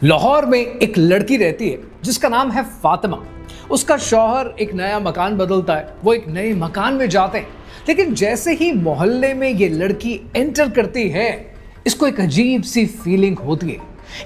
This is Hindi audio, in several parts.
लाहौर में एक लड़की रहती है जिसका नाम है फातिमा। उसका शौहर एक नया मकान बदलता है, वो एक नए मकान में जाते हैं। लेकिन जैसे ही मोहल्ले में ये लड़की एंटर करती है, इसको एक अजीब सी फीलिंग होती है।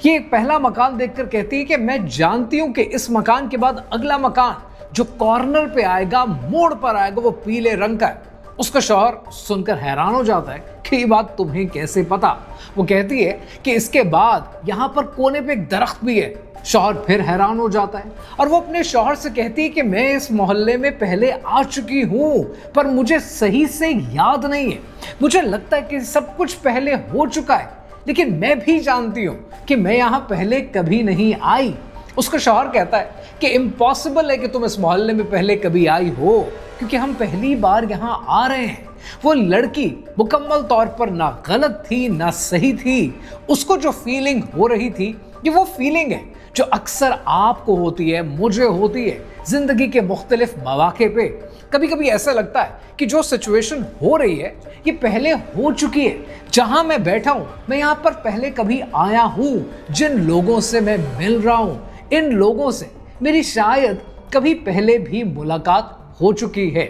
ये एक पहला मकान देखकर कहती है कि मैं जानती हूं कि इस मकान के बाद अगला मकान जो कॉर्नर पे आएगा, मोड़ पर आएगा, वो पीले रंग का है। उसका शौहर सुनकर हैरान हो जाता है कि ये बात तुम्हें कैसे पता। वो कहती है कि इसके बाद यहाँ पर कोने पे एक दरख्त भी है। शौहर फिर हैरान हो जाता है और वो अपने शौहर से कहती है कि मैं इस मोहल्ले में पहले आ चुकी हूँ, पर मुझे सही से याद नहीं है। मुझे लगता है कि सब कुछ पहले हो चुका है, लेकिन मैं भी जानती हूँ कि मैं यहाँ पहले कभी नहीं आई। उसका शौहर कहता है कि इम्पॉसिबल है कि तुम इस मोहल्ले में पहले कभी आई हो, क्योंकि हम पहली बार यहाँ आ रहे हैं। वो लड़की मुकम्मल तौर पर ना गलत थी ना सही थी। उसको जो फीलिंग हो रही थी, ये वो फीलिंग है जो अक्सर आपको होती है, मुझे होती है जिंदगी के मुख्तलिफ मौके पे। कभी कभी ऐसा लगता है कि जो सिचुएशन हो रही है ये पहले हो चुकी है। जहां मैं बैठा हूं, मैं यहाँ पर पहले कभी आया हूं। जिन लोगों से मैं मिल रहा हूं, इन लोगों से मेरी शायद कभी पहले भी मुलाकात हो चुकी है।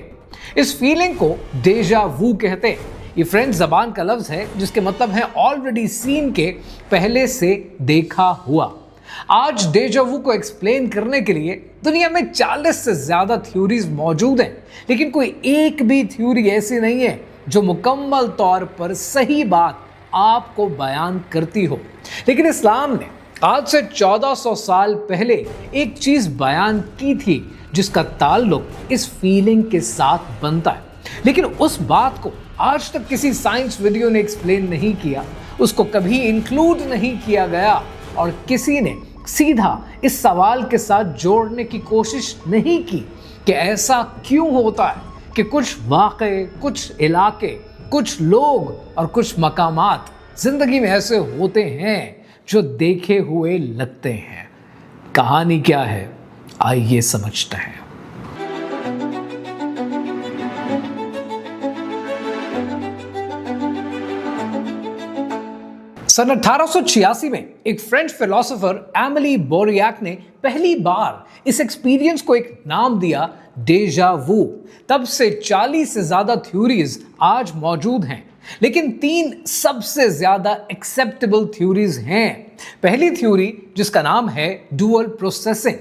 इस फीलिंग को डेजा वू कहते हैं। ये फ्रेंच जबान का लफ्ज है जिसके मतलब है ऑलरेडी सीन के, पहले से देखा हुआ। आज डेजा वू को एक्सप्लेन करने के लिए दुनिया में 40 से ज्यादा थ्योरीज मौजूद हैं, लेकिन कोई एक भी थ्योरी ऐसी नहीं है जो मुकम्मल तौर पर सही बात आपको बयान करती हो। लेकिन इस्लाम ने आज से 1400 साल पहले एक चीज बयान की थी जिसका ताल्लुक इस फीलिंग के साथ बनता है, लेकिन उस बात को आज तक किसी साइंस वीडियो ने एक्सप्लेन नहीं किया, उसको कभी इंक्लूड नहीं किया गया और किसी ने सीधा इस सवाल के साथ जोड़ने की कोशिश नहीं की कि ऐसा क्यों होता है कि कुछ वाक़े, कुछ इलाके, कुछ लोग और कुछ मकामात जिंदगी में ऐसे होते हैं जो देखे हुए लगते हैं। कहानी क्या है, आइए समझते हैं। सन 1886 में एक फ्रेंच फिलोसोफर एमिली बोरियाक ने पहली बार इस एक्सपीरियंस को एक नाम दिया, डेजा वू। तब से 40 से ज्यादा थ्योरीज आज मौजूद हैं, लेकिन 3 सबसे ज्यादा एक्सेप्टेबल थ्योरीज हैं। पहली थ्योरी, जिसका नाम है डुअल प्रोसेसिंग,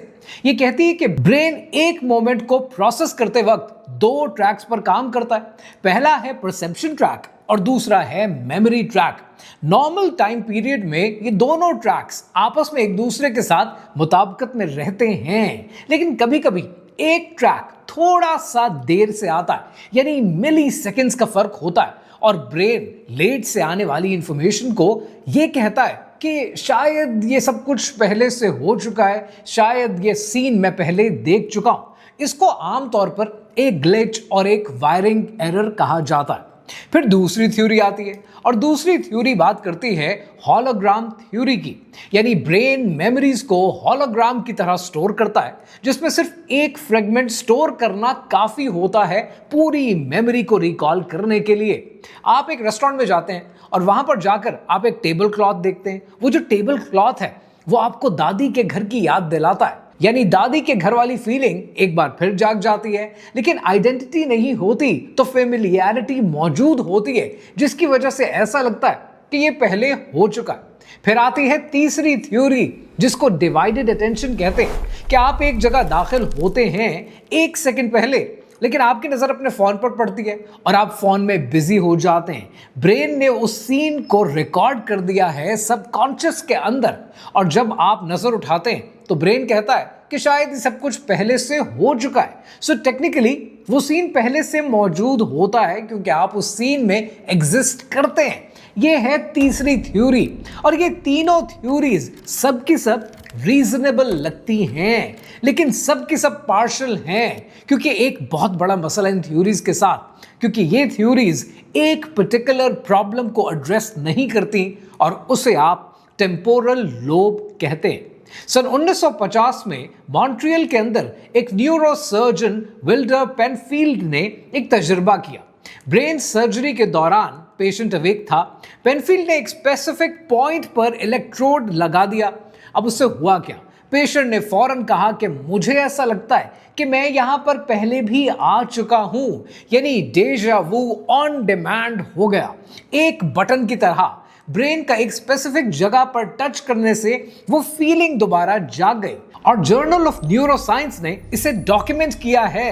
ये कहती है कि ब्रेन एक मोमेंट को प्रोसेस करते वक्त 2 ट्रैक्स पर काम करता है। पहला है परसेप्शन ट्रैक और दूसरा है memory track. Normal time period में ये दोनों ट्रैक्स आपस में एक दूसरे के साथ मुताबिकत में रहते हैं, लेकिन कभी कभी एक ट्रैक थोड़ा सा देर से आता है, यानी मिली सेकेंड्स का फर्क होता है, और ब्रेन लेट से आने वाली इंफॉर्मेशन को ये कहता है कि शायद ये सब कुछ पहले से हो चुका है, शायद ये सीन मैं पहले देख चुका हूं। इसको आमतौर पर एक ग्लिच और एक वायरिंग एरर कहा जाता है। फिर दूसरी थ्योरी आती है और दूसरी थ्योरी बात करती है हॉलोग्राम थ्योरी की, यानी ब्रेन मेमोरीज को हॉलोग्राम की तरह स्टोर करता है, जिसमें सिर्फ एक फ्रेगमेंट स्टोर करना काफी होता है पूरी मेमोरी को रिकॉल करने के लिए। आप एक रेस्टोरेंट में जाते हैं और वहां पर जाकर आप एक टेबल क्लॉथ देखते हैं। वो जो टेबल क्लॉथ है वो आपको दादी के घर की याद दिलाता है, यानी दादी के घर वाली फीलिंग एक बार फिर जाग जाती है। लेकिन आइडेंटिटी नहीं होती तो फेमिलियरिटी मौजूद होती है, जिसकी वजह से ऐसा लगता है कि ये पहले हो चुका है। फिर आती है तीसरी थ्योरी, जिसको डिवाइडेड अटेंशन कहते हैं, कि आप एक जगह दाखिल होते हैं 1 सेकंड पहले, लेकिन आपकी नजर अपने फोन पर पड़ती है और आप फोन में बिजी हो जाते हैं। ब्रेन ने उस सीन को रिकॉर्ड कर दिया है सबकॉन्शियस के अंदर, और जब आप नजर उठाते हैं तो ब्रेन कहता है कि शायद ये सब कुछ पहले से हो चुका है। सो टेक्निकली वो सीन पहले से मौजूद होता है क्योंकि आप उस सीन में एग्जिस्ट करते हैं। ये है तीसरी थ्योरी, और ये तीनों थ्योरीज सब की सब रीजनेबल लगती हैं, लेकिन सब की सब पार्शल हैं, क्योंकि एक बहुत बड़ा मसला इन थ्योरीज के साथ, क्योंकि ये थ्योरीज एक पर्टिकुलर प्रॉब्लम को एड्रेस नहीं करती और उसे आप टेम्पोरल लोब कहते हैं। सन 1950 में मॉन्ट्रियल के अंदर एक न्यूरोसर्जन विल्डर पेनफील्ड ने एक तजुर्बा किया। ब्रेन सर्जरी के दौरान पेशेंट अवेक था। पेनफील्ड ने एक स्पेसिफिक पॉइंट पर इलेक्ट्रोड लगा दिया। अब उससे हुआ क्या? पेशेंट ने फौरन कहा कि मुझे ऐसा लगता है कि मैं यहां पर पहले भी आ चुका हूं। यानी डेजा वू ऑन डिमांड हो गया। एक बटन की तरह ब्रेन का एक स्पेसिफिक जगह पर टच करने से वो फीलिंग दोबारा जाग गई। और जर्नल ऑफ न्यूरोसाइंस ने इसे डॉक्यूमेंट किया है।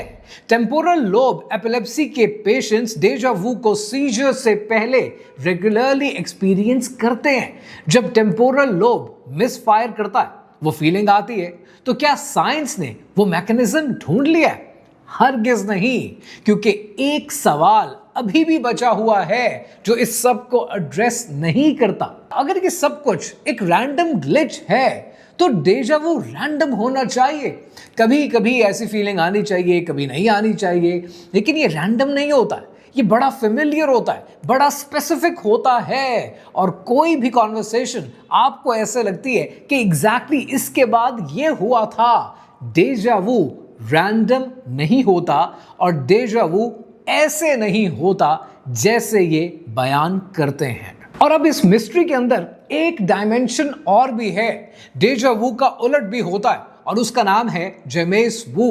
टेम्पोरल लोब एपिलेप्सी के पेशेंट्स डेजा वू को सीजर से पहले रेगुलरली एक्सपीरियंस करते हैं। जब टेम्पोरल लोब मिसफायर करता है, वो फीलिंग आती है। तो क्या साइंस ने वो मैकेनिज्म ढूंढ लिया है? हरगिज नहीं, क्योंकि एक सवाल अभी भी बचा हुआ है जो इस सब को एड्रेस नहीं करता। अगर ये सब कुछ एक रैंडम ग्लिच है तो डेजा वू रैंडम होना चाहिए। कभी कभी ऐसी फीलिंग आनी चाहिए, कभी नहीं आनी चाहिए, लेकिन ये रैंडम नहीं होता है। ये बड़ा फेमिलियर होता है, बड़ा स्पेसिफिक होता है। और कोई भी कॉन्वर्सेशन आपको ऐसे लगती है कि एग्जैक्टली इसके बाद ये हुआ था। डेजा वू रैंडम नहीं होता और डेजा वू ऐसे नहीं होता जैसे ये बयान करते हैं। और अब इस मिस्ट्री के अंदर एक डायमेंशन और भी है। डेजा वू का उलट भी होता है और उसका नाम है जेमेस वू।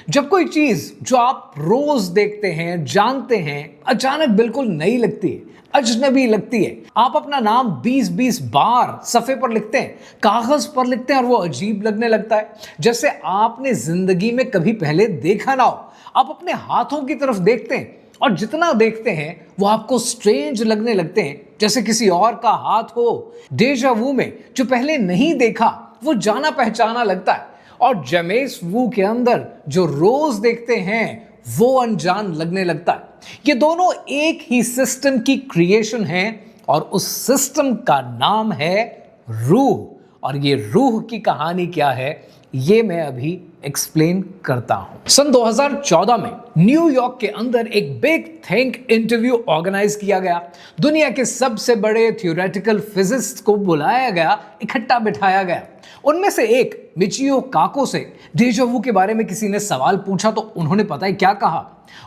जब कोई चीज जो आप रोज देखते हैं, जानते हैं, अचानक बिल्कुल नई लगती है, अजनबी लगती है। आप अपना नाम 20-20 बार सफ़े पर लिखते हैं, कागज पर लिखते हैं और वो अजीब लगने लगता है, जैसे आपने जिंदगी में कभी पहले देखा ना हो। आप अपने हाथों की तरफ देखते हैं और जितना देखते हैं वो आपको स्ट्रेंज लगने लगते हैं, जैसे किसी और का हाथ हो। डेजा वू में जो पहले नहीं देखा वो जाना पहचाना लगता है, और जेमेस वू के अंदर जो रोज देखते हैं वो अनजान लगने लगता है। ये दोनों एक ही सिस्टम की क्रिएशन है और उस सिस्टम का नाम है रूह। और ये रूह की कहानी क्या है ये मैं अभी एक्सप्लेन करता हूं। सन 2014 में न्यूयॉर्क के अंदर एक बिग थिंक इंटरव्यू ऑर्गेनाइज किया गया। दुनिया के सबसे बड़े थ्योरेटिकल फिजिसिस्ट को बुलाया गया, इकट्ठा बिठाया गया। उनमें से एक मिचियो काको से डेजा वू के बारे में किसी ने सवाल पूछा तो उन्होंने पता है क्या कहा?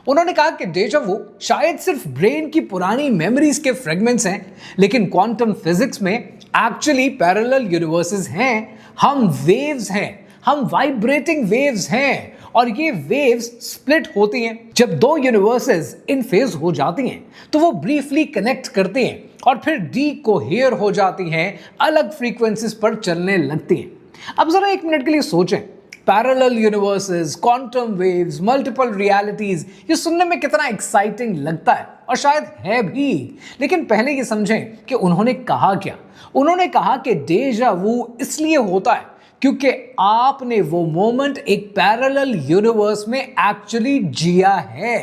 उन्होंने कहा कि डेजा वू शायद सिर्फ ब्रेन की पुरानी मेमोरीज के फ्रेगमेंट्स हैं, लेकिन क्वांटम फिजिक्स में एक्चुअली पैरेलल यूनिवर्सेस हैं। हम वेव्स हैं, हम वाइब्रेटिंग वेव्स हैं, और ये वेव्स स्प्लिट होती हैं। जब दो यूनिवर्सेस इन फेज हो जाती हैं तो वो ब्रीफली कनेक्ट करती हैं और फिर डीकोहेयर हो जाती हैं, अलग फ्रीक्वेंसीज पर चलने लगती हैं। अब जरा एक मिनट के लिए सोचें, parallel universes, quantum waves, multiple realities, ये सुनने में कितना एक्साइटिंग लगता है, और शायद है भी। लेकिन पहले ये समझें कि उन्होंने कहा क्या। उन्होंने कहा कि डेजा वू इसलिए होता है क्योंकि आपने वो मोमेंट एक पैरेलल यूनिवर्स में एक्चुअली जिया है।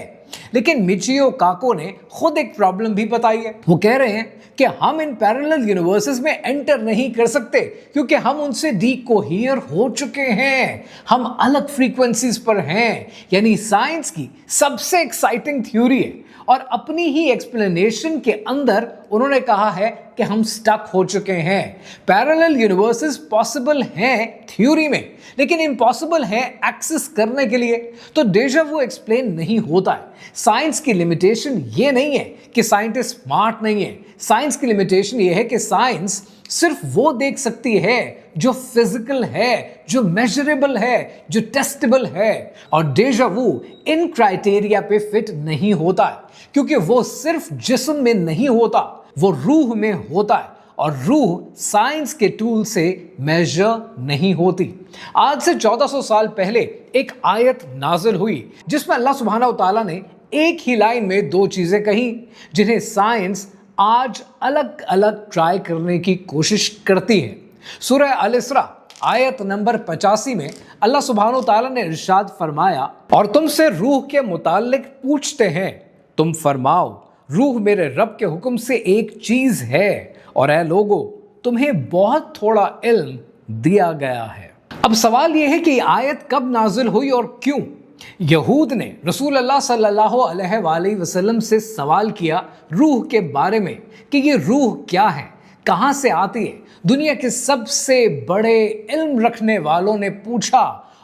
लेकिन मिचियो काको ने खुद एक प्रॉब्लम भी बताई है। वो कह रहे हैं कि हम इन पैरेलल यूनिवर्सेस में एंटर नहीं कर सकते क्योंकि हम उनसे डीकोहियर हो चुके हैं, हम अलग फ्रीक्वेंसीज पर हैं। यानी साइंस की सबसे एक्साइटिंग थ्योरी है, और अपनी ही एक्सप्लेनेशन के अंदर उन्होंने कहा है कि हम स्टक हो चुके हैं। पैरेलल यूनिवर्सेस पॉसिबल हैं थ्योरी में, लेकिन इम्पॉसिबल है एक्सेस करने के लिए। तो डेजा वू एक्सप्लेन नहीं होता है। साइंस की लिमिटेशन ये नहीं है कि साइंटिस्ट स्मार्ट नहीं है। साइंस की लिमिटेशन ये है कि साइंस सिर्फ वो देख सकती है जो फिजिकल है, जो मेजरेबल है, जो टेस्टेबल है। और डेजा वू इन क्राइटेरिया पे फिट नहीं होता है, क्योंकि वो सिर्फ जिस्म में नहीं होता, वो रूह में होता है, और रूह साइंस के टूल से मेजर नहीं होती। आज से 1400 साल पहले एक आयत नाजिल हुई जिसमें अल्लाह सुब्हानहू तआला ने एक ही लाइन में दो चीजें कही जिन्हें साइंस आज अलग अलग ट्राई करने की कोशिश करती है। सूरह अल इसरा आयत नंबर 85 में अल्लाह सुब्हानहू तआला ने इरशाद फरमाया, और तुमसे रूह के मुताल्लिक पूछते हैं, तुम फरमाओ रूह मेरे रब के हुक्म से एक चीज है, और ऐ लोगो तुम्हें बहुत थोड़ा इल्म दिया गया है। अब सवाल यह है कि आयत कब नाजिल हुई और क्यों? यहूद ने रसूल अल्लाह सल्लल्लाहु अलैहि वसल्लम से सवाल किया रूह के बारे में कि ये रूह क्या है, कहाँ से आती है। दुनिया के सबसे बड़े इल्म रखने वालों ने पूछा,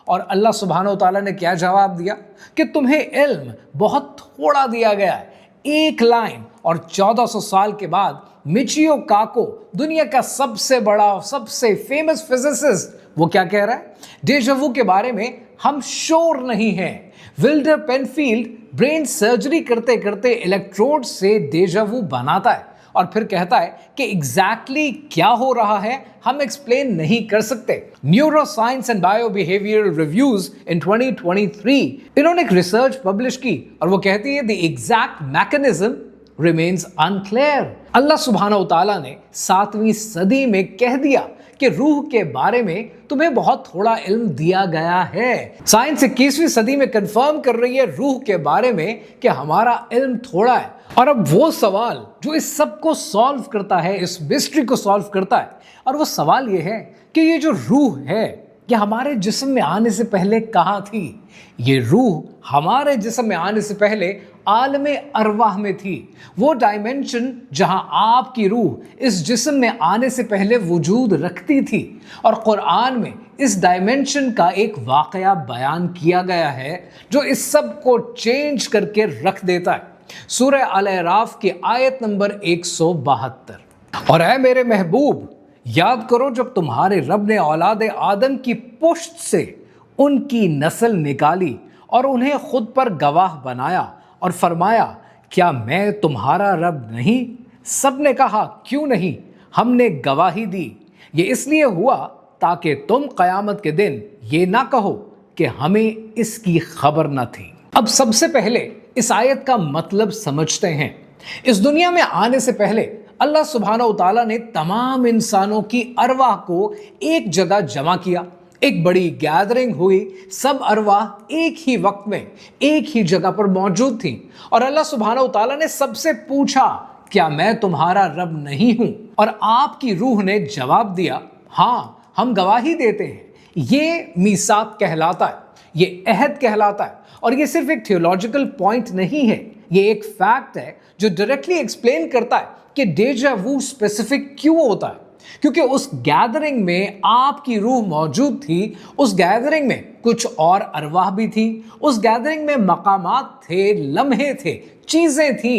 और अल्लाह सुब्हानहू तआला ने क्या जवाब दिया कि तुम्हें इल्म बहुत थोड़ा दिया गया है। एक लाइन, और 1400 साल के बाद मिचियो काको, दुनिया का सबसे बड़ा सबसे फेमस फिजिसिस्ट, वो क्या कह रहा है? डेजावू के बारे में हम श्योर नहीं हैं। विल्डर पेनफील्ड ब्रेन सर्जरी करते करते इलेक्ट्रोड से डेजावू बनाता है और फिर कहता है कि एग्जैक्टली क्या हो रहा है हम एक्सप्लेन नहीं कर सकते। Neuroscience and bio behavioural reviews in 2023 इन्होंने एक रिसर्च पब्लिश की और वो कहती है the exact mechanism remains unclear. अल्लाह सुब्हानहू तआला ने 7वीं सदी में कह दिया कि रूह के बारे में तुम्हें बहुत थोड़ा इल्म दिया गया है। साइंस 21वीं सदी में कंफर्म कर रही है रूह के बारे में कि हमारा इल्म थोड़ा है। और अब वो सवाल जो इस सब को सॉल्व करता है, इस मिस्ट्री को सॉल्व करता है, और वो सवाल ये है कि ये जो रूह है ये हमारे जिस्म में आने से पहले कहाँ थी? ये रूह हमारे जिस्म में आने से पहले आलमे अरवाह में थी, वो डायमेंशन जहां आपकी रूह इस जिस्म में आने से पहले वजूद रखती थी। और कुरान में इस डायमेंशन का एक वाकया बयान किया गया है जो इस सब को चेंज करके रख देता है। सूरह अल-अराफ की आयत नंबर 172, और ऐ मेरे महबूब याद करो जब तुम्हारे रब ने औलाद आदम की पुश्त से उनकी नस्ल निकाली और उन्हें खुद पर गवाह बनाया और फरमाया क्या मैं तुम्हारा रब नहीं? सब ने कहा क्यों नहीं, हमने गवाही दी। ये इसलिए हुआ ताकि तुम क़यामत के दिन ये ना कहो कि हमें इसकी खबर न थी। अब सबसे पहले इस आयत का मतलब समझते हैं। इस दुनिया में आने से पहले अल्लाह सुब्हानहू तआला ने तमाम इंसानों की अरवाह को एक जगह जमा किया, एक बड़ी गैदरिंग हुई, सब अरवाह एक ही वक्त में एक ही जगह पर मौजूद थी और अल्लाह सुब्हानहू तआला ने सबसे पूछा क्या मैं तुम्हारा रब नहीं हूं? और आपकी रूह ने जवाब दिया हाँ हम गवाही देते हैं। ये मीसाक कहलाता है, ये अहद कहलाता है और ये सिर्फ एक थियोलॉजिकल पॉइंट नहीं है, ये एक फैक्ट है जो डायरेक्टली एक्सप्लेन करता है कि डेजा वू स्पेसिफिक क्यों होता है। क्योंकि उस गैदरिंग में आपकी रूह मौजूद थी, उस गैदरिंग में कुछ और अरवाह भी थी, उस गैदरिंग में मकामात थे, लम्हे थे, चीजें थी।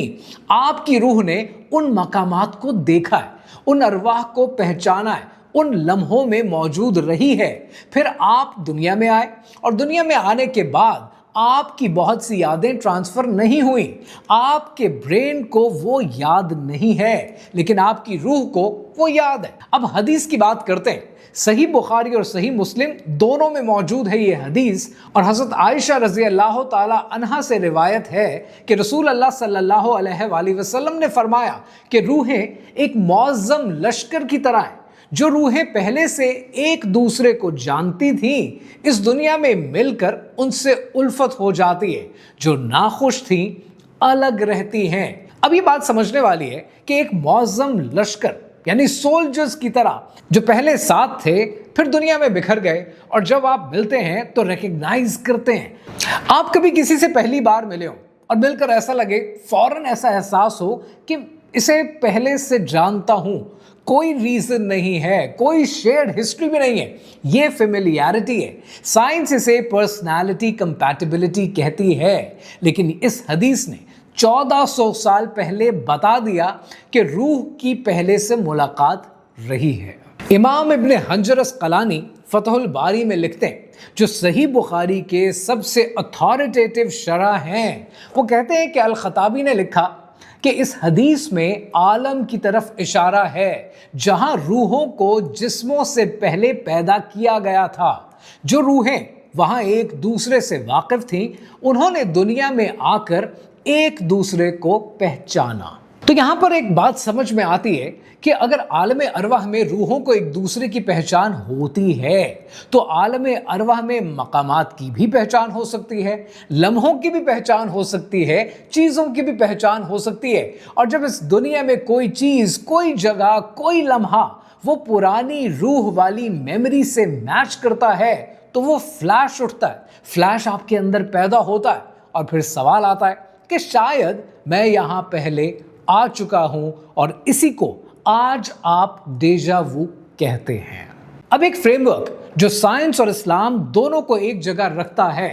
आपकी रूह ने उन मकामात को देखा है, उन अरवाह को पहचाना है, उन लम्हों में मौजूद रही है। फिर आप दुनिया में आए और दुनिया में आने के बाद आपकी बहुत सी यादें ट्रांसफर नहीं हुई, आपके ब्रेन को वो याद नहीं है लेकिन आपकी रूह को वो याद है। अब हदीस की बात करते हैं। सही बुखारी और सही मुस्लिम दोनों में मौजूद है ये हदीस और हज़रत आयशा रज़ी अल्लाह ताला अन्हा से रिवायत है कि रसूल अल्लाह सल्लल्लाहु अलैहि वसल्लम ने फरमाया कि रूहें एक मौज़्ज़म लश्कर की तरह हैं। जो रूहें पहले से एक दूसरे को जानती थीं, इस दुनिया में मिलकर उनसे उल्फत हो जाती है। जो नाखुश थीं अलग रहती हैं। अब ये बात समझने वाली है कि एक मौज़्ज़म लश्कर यानी सोल्जर्स की तरह जो पहले साथ थे फिर दुनिया में बिखर गए और जब आप मिलते हैं तो रिकग्नाइज करते हैं। आप कभी किसी से पहली बार मिले हो और मिलकर ऐसा लगे, फौरन ऐसा एहसास हो कि इसे पहले से जानता हूं, कोई रीजन नहीं है, कोई शेयर्ड हिस्ट्री भी नहीं है, ये फेमिलियरिटी है। साइंस इसे पर्सनालिटी कंपैटिबिलिटी कहती है, लेकिन इस हदीस ने 1400 साल पहले बता दिया कि रूह की पहले से मुलाकात रही है। इमाम इब्न हजर अस्क़लानी फतहुल बारी में लिखते हैं, जो सही बुखारी के सबसे अथॉरिटेटिव शरह हैं, वो कहते हैं कि अल-खताबी ने लिखा कि इस हदीस में आलम की तरफ इशारा है जहां रूहों को जिस्मों से पहले पैदा किया गया था। जो रूहें वहां एक दूसरे से वाकिफ थीं, उन्होंने दुनिया में आकर एक दूसरे को पहचाना। तो यहां पर एक बात समझ में आती है कि अगर आलमे अरवाह में रूहों को एक दूसरे की पहचान होती है तो आलमे अरवाह में मकामात की भी पहचान हो सकती है, लम्हों की भी पहचान हो सकती है, चीज़ों की भी पहचान हो सकती है। और जब इस दुनिया में कोई चीज़, कोई जगह, कोई लम्हा वो पुरानी रूह वाली मेमोरी से मैच करता है तो वो फ्लैश उठता है, फ्लैश आपके अंदर पैदा होता है और फिर सवाल आता है कि शायद मैं यहाँ पहले आ चुका हूं और इसी को आज आप डेजा वू कहते हैं। अब एक फ्रेमवर्क जो साइंस और इस्लाम दोनों को एक जगह रखता है।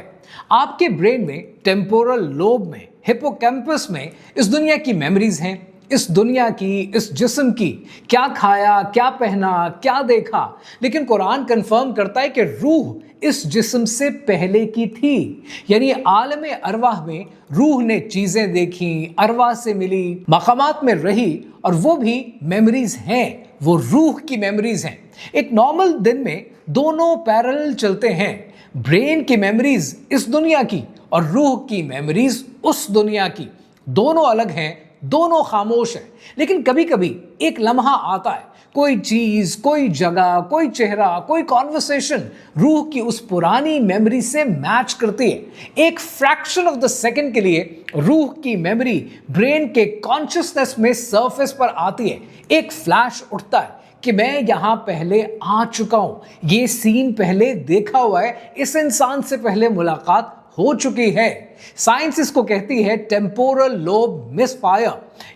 आपके ब्रेन में टेम्पोरल लोब में, हिपोकैम्पस में इस दुनिया की मेमोरीज हैं, इस दुनिया की, इस जिस्म की, क्या खाया, क्या पहना, क्या देखा, लेकिन कुरान कंफर्म करता है कि रूह इस जिस्म से पहले की थी। यानी आलम अरवाह में रूह ने चीजें देखी, अरवाह से मिली, मकामात में रही, और वो भी मेमोरीज हैं, वो रूह की मेमोरीज हैं। एक नॉर्मल दिन में दोनों पैरेलल चलते हैं, ब्रेन की मेमोरीज इस दुनिया की और रूह की मेमोरीज उस दुनिया की। दोनों अलग हैं, दोनों खामोश हैं, लेकिन कभी कभी एक लम्हा आता है, कोई चीज, कोई जगह, कोई चेहरा, कोई कॉन्वर्सेशन रूह की उस पुरानी मेमोरी से मैच करती है। एक फ्रैक्शन ऑफ द सेकंड के लिए रूह की मेमोरी ब्रेन के कॉन्शियसनेस में सरफेस पर आती है। एक फ्लैश उठता है कि मैं यहां पहले आ चुका हूं, ये सीन पहले देखा हुआ है, इस इंसान से पहले मुलाकात हो चुकी है। साइंस इसको कहती है टेम्पोरल लोब मिसफायर।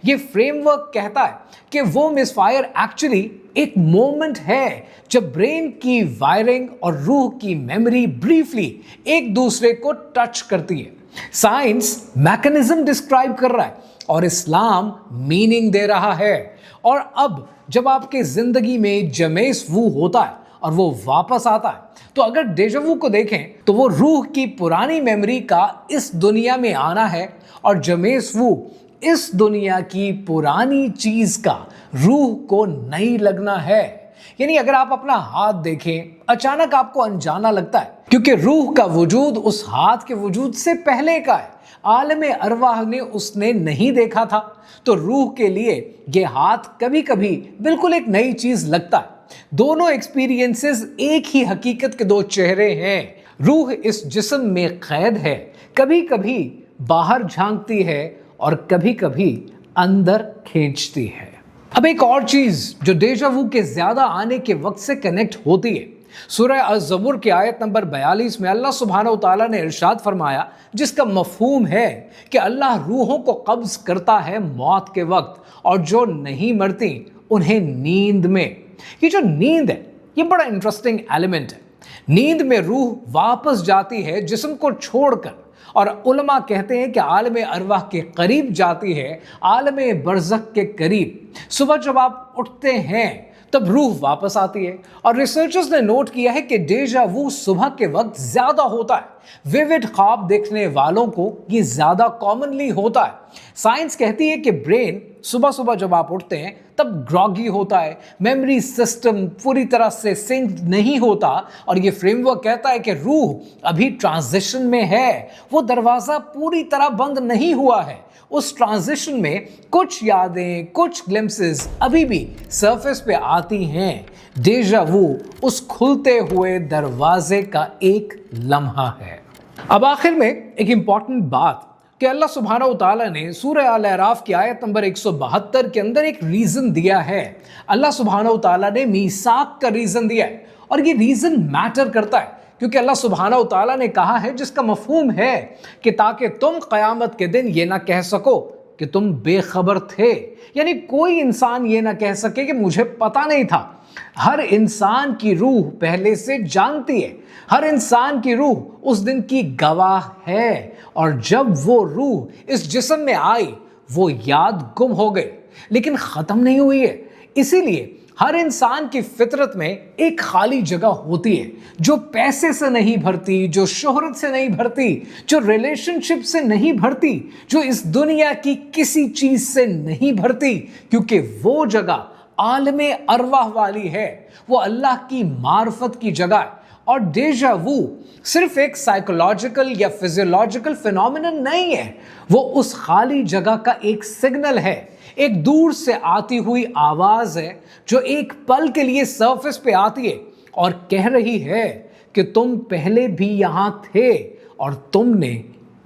ये फ्रेमवर्क कहता है कि वो मिसफायर एक्चुअली एक मोमेंट है जब ब्रेन की वायरिंग और रूह की मेमोरी ब्रीफली एक दूसरे को टच करती है। साइंस मैकेनिज्म डिस्क्राइब कर रहा है और इस्लाम मीनिंग दे रहा है। और अब जब आपके जिंदगी में जमेस वू होता है और वो वापस आता है, तो अगर डेजावू को देखें तो वो रूह की पुरानी मेमोरी का इस दुनिया में आना है और जमेस वू इस दुनिया की पुरानी चीज का रूह को नहीं लगना है। यानी अगर आप अपना हाथ देखें, अचानक आपको अनजाना लगता है क्योंकि रूह का वजूद उस हाथ के वजूद से पहले का है। आलम अरवाह ने उसने नहीं देखा था, तो रूह के लिए यह हाथ कभी कभी बिल्कुल एक नई चीज लगता है। दोनों एक्सपीरियंसेस एक ही हकीकत के दो चेहरे हैं। रूह इस जिस्म में कैद है, कभी कभी बाहर झांकती है और कभी कभी अंदर खींचती है। अब एक और चीज जो डेजावू के ज्यादा आने के वक्त से कनेक्ट होती है, सूरह अज़-ज़ुमर की आयत नंबर 42 में अल्लाह सुब्हानहू तआला ने इरशाद फरमाया, जिसका मफहूम है कि अल्लाह रूहों को कब्ज करता है मौत के वक्त, और जो नहीं मरती उन्हें नींद में। ये जो नींद है, ये बड़ा इंटरेस्टिंग एलिमेंट है। नींद में रूह वापस जाती है जिस्म को छोड़कर, और उलमा कहते हैं कि आलम अरवाह के करीब जाती है, आलम बरज़ख के करीब। सुबह जब आप उठते हैं तब रूह वापस आती है, और रिसर्चर्स ने नोट किया है कि डेजा वू सुबह के वक्त ज्यादा होता है। विविड ख्वाब देखने वालों को ये ज्यादा कॉमनली होता है। साइंस कहती है कि ब्रेन सुबह सुबह जब आप उठते हैं तब ग्रॉगी होता है, मेमोरी सिस्टम पूरी तरह से सिंक नहीं होता, और ये फ्रेमवर्क कहता है कि रूह अभी ट्रांजिशन में है, वो दरवाजा पूरी तरह बंद नहीं हुआ है। उस ट्रांजिशन में कुछ यादें, कुछ ग्लिम्पसेस अभी भी सरफेस पे आती हैं। डेजा वू उस खुलते हुए दरवाजे का एक लम्हा है। अब आखिर में एक इंपॉर्टेंट बात कि अल्लाह सुब्हानहू तआला ने सूरह अल अराफ की आयत नंबर 172 के अंदर एक रीजन दिया है। अल्लाह सुब्हानहू तआला ने मीसाक का रीजन दिया है, और ये रीजन मैटर करता है क्योंकि अल्लाह सुब्हानहू तआला ने कहा है, जिसका मफहूम है कि ताकि तुम क़यामत के दिन ये ना कह सको कि तुम बेखबर थे। यानी कोई इंसान ये ना कह सके कि मुझे पता नहीं था। हर इंसान की रूह पहले से जानती है, हर इंसान की रूह उस दिन की गवाह है, और जब वो रूह इस जिस्म में आई वो याद गुम हो गई, लेकिन ख़त्म नहीं हुई है। इसीलिए हर इंसान की फितरत में एक खाली जगह होती है जो पैसे से नहीं भरती, जो शोहरत से नहीं भरती, जो रिलेशनशिप से नहीं भरती, जो इस दुनिया की किसी चीज से नहीं भरती, क्योंकि वो जगह आलम अरवाह वाली है, वो अल्लाह की मार्फत की जगह है। और डेजा वू सिर्फ एक साइकोलॉजिकल या फिजियोलॉजिकल फिनोमिनन नहीं है, वो उस खाली जगह का एक सिग्नल है, एक दूर से आती हुई आवाज है जो एक पल के लिए सरफेस पे आती है और कह रही है कि तुम पहले भी यहां थे और तुमने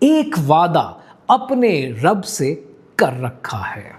एक वादा अपने रब से कर रखा है।